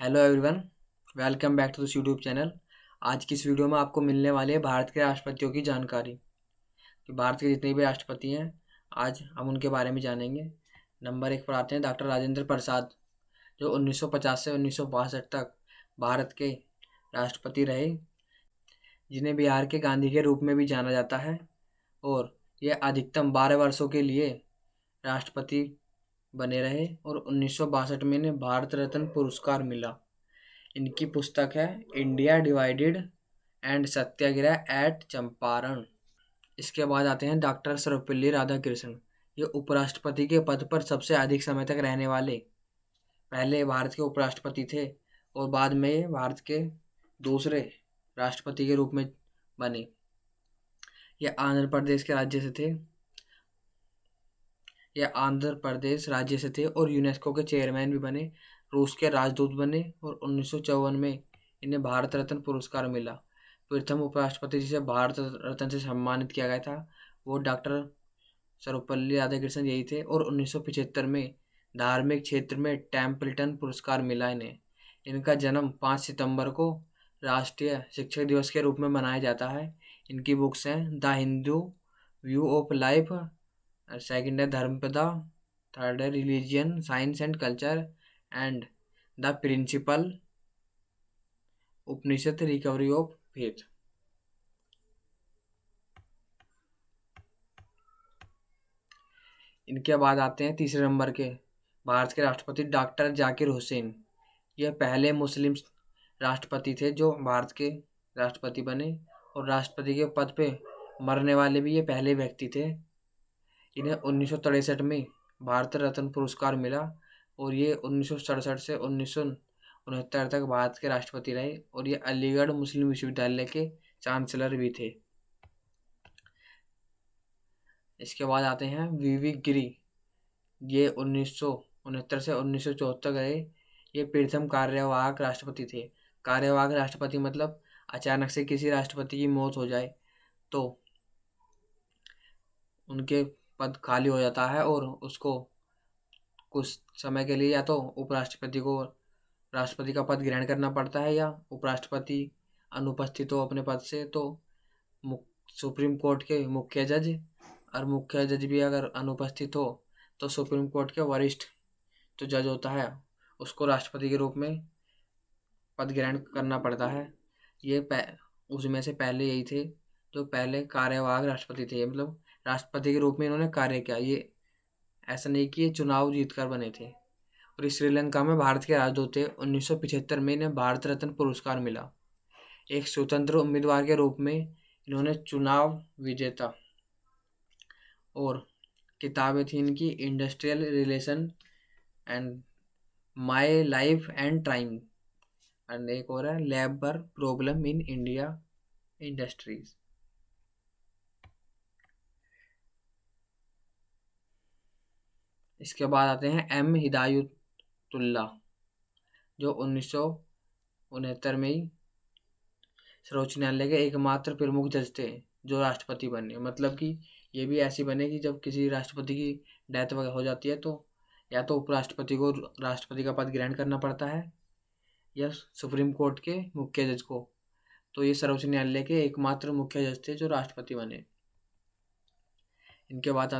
Hello everyone, welcome back to this YouTube channel. आज की इस वीडियो में आपको मिलने वाली है भारत के राष्ट्रपतियों की जानकारी कि भारत के जितने भी राष्ट्रपति हैं आज हम उनके बारे में जानेंगे। नंबर 1 पर आते हैं डॉक्टर राजेंद्र प्रसाद, जो 1950 से 1962 तक भारत के राष्ट्रपति रहे, जिन्हें बिहार के गांधी के रूप में भी जाना जाता है और ये अधिकतम 12 वर्षों के लिए राष्ट्रपति बने रहे और 1962 में इन्हें भारत रत्न पुरस्कार मिला। इनकी पुस्तक है India divided and Satyagraha at Champaran. इसके बाद आते हैं डॉक्टर सर्वपल्ली राधाकृष्णन। ये उपराष्ट्रपति के पद पर सबसे अधिक समय तक रहने वाले पहले भारत के उपराष्ट्रपति थे और बाद में ये भारत के दूसरे राष्ट्रपति के रूप में बने। ये आंध्र प्रदेश राज्य से थे और यूनेस्को के चेयरमैन भी बने। रूस के राजदूत बने और 1954 में इन्हें भारत रत्न पुरस्कार मिला। प्रथम उपराष्ट्रपति जिसे भारत रत्न से सम्मानित किया गया था वो डॉक्टर सर्वपल्ली राधाकृष्णन यही थे और 1975 में धार्मिक क्षेत्र में टेम्पल्टन पुरस्कार मिला इन्हें। इनका जन्म 5 सितंबर को राष्ट्रीय शिक्षक दिवस के रूप में मनाया जाता है। इनकी बुक्स हैं the Hindu view of life, second है धर्मपदा, थर्ड है religion science and culture and the principal Upanishad recovery of faith. इनके बाद आते हैं तीसरे नंबर के भारत के राष्ट्रपति डॉक्टर जाकिर हुसैन। यह पहले मुस्लिम राष्ट्रपति थे जो भारत के राष्ट्रपति बने और राष्ट्रपति के पद पे मरने वाले भी ये पहले व्यक्ति थे। इन्हें 1963 में भारत रत्न पुरस्कार मिला और ये 1967 से 1969 तक भारत के राष्ट्रपति रहे और ये अलीगढ़ मुस्लिम विश्वविद्यालय के चांसलर भी थे। इसके बाद आते हैं वीवी गिरी। ये 1969 से 1974 तक रहे। ये प्रथम कार्यवाहक राष्ट्रपति थे। कार्यवाहक राष्ट्रपति मतलब अचानक से किसी राष्ट्रपति की मौत हो जाए तो उनके पद खाली हो जाता है और उसको कुछ समय के लिए या तो उपराष्ट्रपति को राष्ट्रपति का पद ग्रहण करना पड़ता है या उपराष्ट्रपति अनुपस्थित हो अपने पद से तो सुप्रीम कोर्ट के मुख्य जज और मुख्य जज भी अगर अनुपस्थित हो तो सुप्रीम कोर्ट के वरिष्ठ जो जज होता है उसको राष्ट्रपति के रूप में पद ग्रहण करना पड़ता है। ये उसमें से पहले यही थे जो पहले कार्यवाहक राष्ट्रपति थे, मतलब राष्ट्रपति के रूप में इन्होंने कार्य किया। ये ऐसा नहीं कि ये चुनाव जीतकर बने थे। और ये श्रीलंका में भारत के राजदूत थे। 1975 में इन्हें भारत रत्न पुरस्कार मिला। एक स्वतंत्र उम्मीदवार के रूप में इन्होंने चुनाव विजेता और किताबें थी इनकी industrial relation and my life and time and एक और है labour problem in India industries. इसके बाद आते हैं एम हिदायतुल्लाह, जो 1969 में ही सर्वोच्च न्यायालय के एकमात्र प्रमुख जज थे जो राष्ट्रपति बने। मतलब कि ये भी ऐसी बने कि जब किसी राष्ट्रपति की डेथ वगैरह हो जाती है तो या तो उपराष्ट्रपति को राष्ट्रपति का पद ग्रहण करना पड़ता है या सुप्रीम कोर्ट के मुख्य जज को। तो ये सर्वोच्च न्यायालय के एकमात्र मुख्य जज थे जो राष्ट्रपति बने। इनके बाद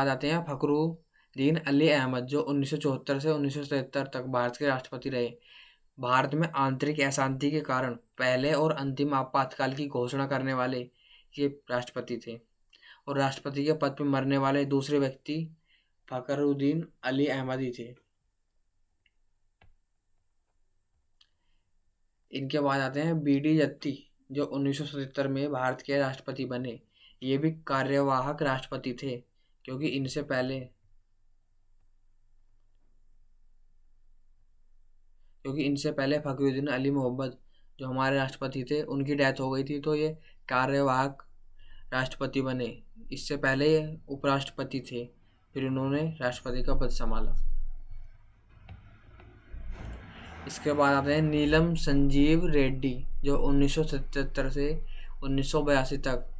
आते हैं फखरुद्दीन अली अहमद, जो 1974 से 1977 तक भारत के राष्ट्रपति रहे। भारत में आंतरिक अशांति के कारण पहले और अंतिम आपातकाल की घोषणा करने वाले ये राष्ट्रपति थे और राष्ट्रपति के पद पर मरने वाले दूसरे व्यक्ति फखरुद्दीन अली अहमद ही थे। इनके बाद आते हैं बी.डी. जत्ती, जो 1977 में भारत के राष्ट्रपति बने। ये भी कार्यवाहक राष्ट्रपति थे क्योंकि इनसे पहले फखरुद्दीन अली मोहम्मद जो हमारे राष्ट्रपति थे उनकी डेथ हो गई थी, तो ये कार्यवाहक राष्ट्रपति बने। इससे पहले ये उपराष्ट्रपति थे, फिर उन्होंने राष्ट्रपति का पद संभाला। इसके बाद आते हैं नीलम संजीव रेड्डी, जो 1977 से 1982 तक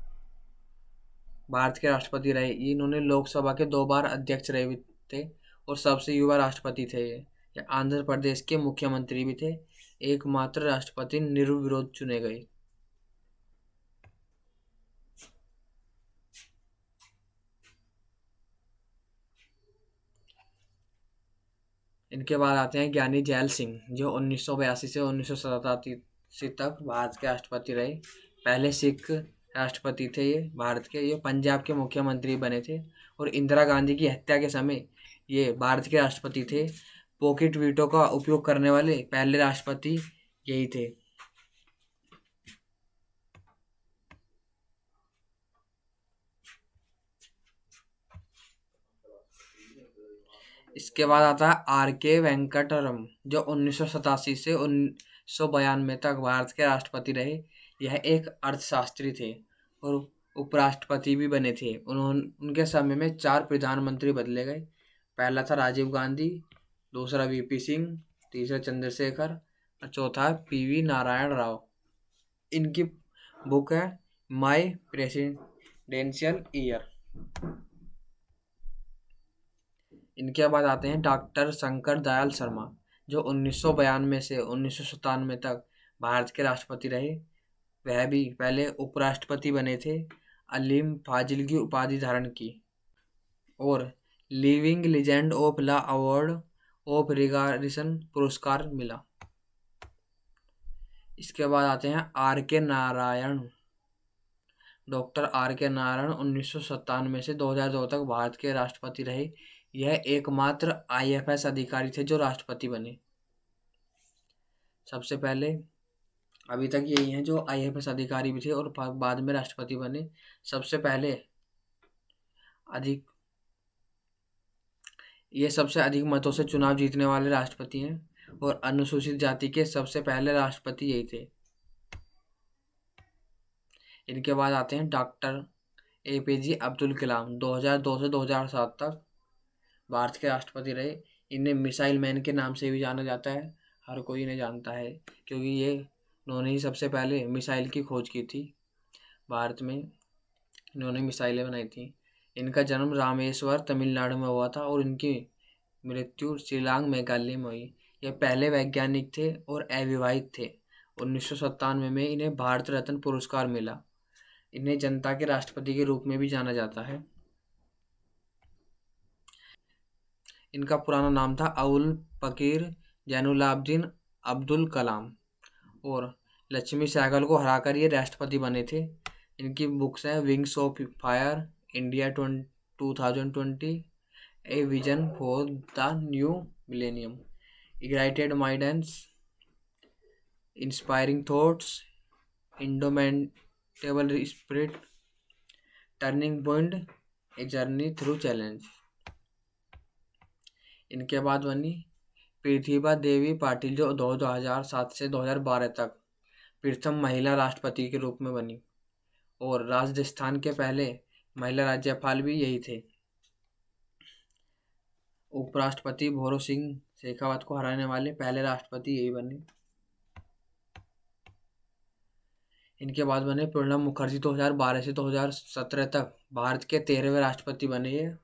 भारत के राष्ट्रपति रहे। इन्होंने लोकसभा के 2 बार अध्यक्ष रहे थे और सबसे युवा राष्ट्रपति थे ये आंध्र प्रदेश के मुख्यमंत्री भी थे। एकमात्र राष्ट्रपति निर्विरोध चुने गए। इनके बाद आते हैं ज्ञानी जैल सिंह, जो 1982 से 1987 तक भारत के राष्ट्रपति रहे। पहले सिख राष्ट्रपति थे ये भारत के। ये पंजाब के मुख्यमंत्री बने थे और इंदिरा गांधी की हत्या के समय ये भारत के राष्ट्रपति थे। पॉकेट वीटो का उपयोग करने वाले पहले राष्ट्रपति यही थे। इसके बाद आता है आर के वेंकटरम, जो 1987 से 1992 तक भारत के राष्ट्रपति रहे। यह एक अर्थशास्त्री थे और उपराष्ट्रपति भी बने थे। उनके समय में 4 प्रधानमंत्री बदले गए। पहला था राजीव गांधी, दूसरा वीपी सिंह, तीसरा चंद्रशेखर और चौथा पीवी नारायण राव। इनकी बुक है माय प्रेसिडेंशियल ईयर। इनके बाद आते हैं डॉक्टर शंकर दयाल शर्मा, जो 1992 से 1997 तक भारत के राष्ट्रपति रहे। वह भी पहले उपराष्ट्रपति बने थे। अलीम फाजिल की उपाधि धारण की और living legend of law award of recognition पुरस्कार मिला। इसके बाद आते हैं आर के नारायण। डॉक्टर आर के नारायण 1997 से 2002 तक भारत के राष्ट्रपति रहे। यह एकमात्र आईएफएस अधिकारी थे जो राष्ट्रपति बने। सबसे पहले, अभी तक यही हैं जो आईएफएस अधिकारी भी थे और बाद में राष्ट्रपति बने। सबसे पहले ये सबसे अधिक मतों से चुनाव जीतने वाले राष्ट्रपति हैं और अनुसूचित जाति के सबसे पहले राष्ट्रपति यही थे। इनके बाद आते हैं डॉक्टर एपीजे अब्दुल कलाम, 2002 से 2007 तक भारत के राष्ट्रपति रहे। इन्हें मिसाइल मैन के नाम से भी जाना जाता है। हर कोई इन्हें जानता है क्योंकि इन्होंने ही सबसे पहले मिसाइल की खोज की थी। भारत में इन्होंने मिसाइलें बनाई थी। इनका जन्म रामेश्वर तमिलनाडु में हुआ था और इनकी मृत्यु शिलांग मेघालय में हुई। ये पहले वैज्ञानिक थे और अविवाहित थे। 1997 में इन्हें भारत रत्न पुरस्कार मिला। इन्हें जनता के राष्ट्रपति के रूप में भी जाना जाता है। इनका पुराना नाम था अबुल फकीर जैनुलाब्दीन अब्दुल कलाम और लक्ष्मी सहगल को हराकर ये राष्ट्रपति बने थे। इनकी बुक्स हैं wings of fire, India 2020, a vision for the new millennium, ignited minds, inspiring thoughts, indomitable spirit, turning point, a journey through challenge. इनके बाद बनी प्रतिभा देवी पाटिल, जो 2007 से 2012 तक प्रथम महिला राष्ट्रपति के रूप में बनी और राजस्थान के पहले महिला राज्यपाल भी यही थे। उपराष्ट्रपति भोरो सिंह शेखावत को हराने वाले पहले राष्ट्रपति यही बने। इनके बाद बने प्रणब मुखर्जी, 2012 से 2017 तक भारत के 13वें राष्ट्रपति बने। ये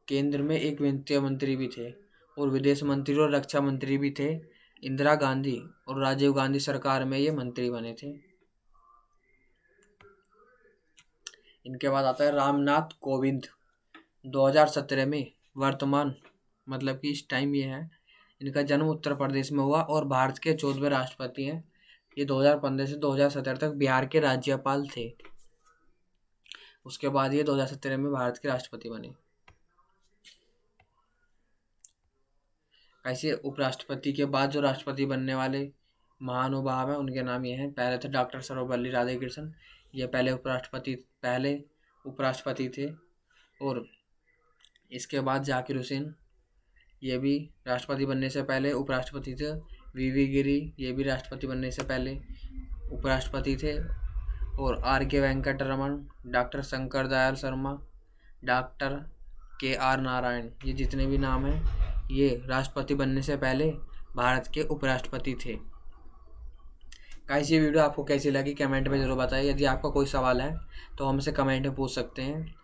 केंद्र में एक वित्त मंत्री भी थे और विदेश मंत्री और रक्षा मंत्री भी थे। इंदिरा गांधी और राजीव गांधी सरकार में ये मंत्री बने थे। इनके बाद आता है रामनाथ कोविंद, 2017 में वर्तमान मतलब कि इस टाइम ये है। इनका जन्म उत्तर प्रदेश में हुआ और भारत के 14वें राष्ट्रपति हैं। ये 2015 से 2017 तक बिहार के राज्यपाल थे। उसके बाद ये 2017 में भारत के राष्ट्रपति बने। ऐसे उपराष्ट्रपति के बाद जो राष्ट्रपति बनने वाले महानुभाव हैं उनके नाम ये हैं। पहले थे डॉक्टर सर्वपल्ली राधाकृष्णन, ये पहले उपराष्ट्रपति थे। और इसके बाद जाकिर हुसैन, ये भी राष्ट्रपति बनने से पहले उपराष्ट्रपति थे। वीवी गिरी, ये भी राष्ट्रपति बनने से पहले उपराष्ट्रपति थे। और आर के Venkataraman, doctor Shankar Dayal Sharma, doctor KR Narayan, ये जितने भी नाम हैं ये राष्ट्रपति बनने से पहले भारत के उपराष्ट्रपति थे। गाइस, ये वीडियो आपको कैसी लगी कमेंट में ज़रूर बताइए। यदि आपका कोई सवाल है तो हमसे कमेंट में पूछ सकते हैं।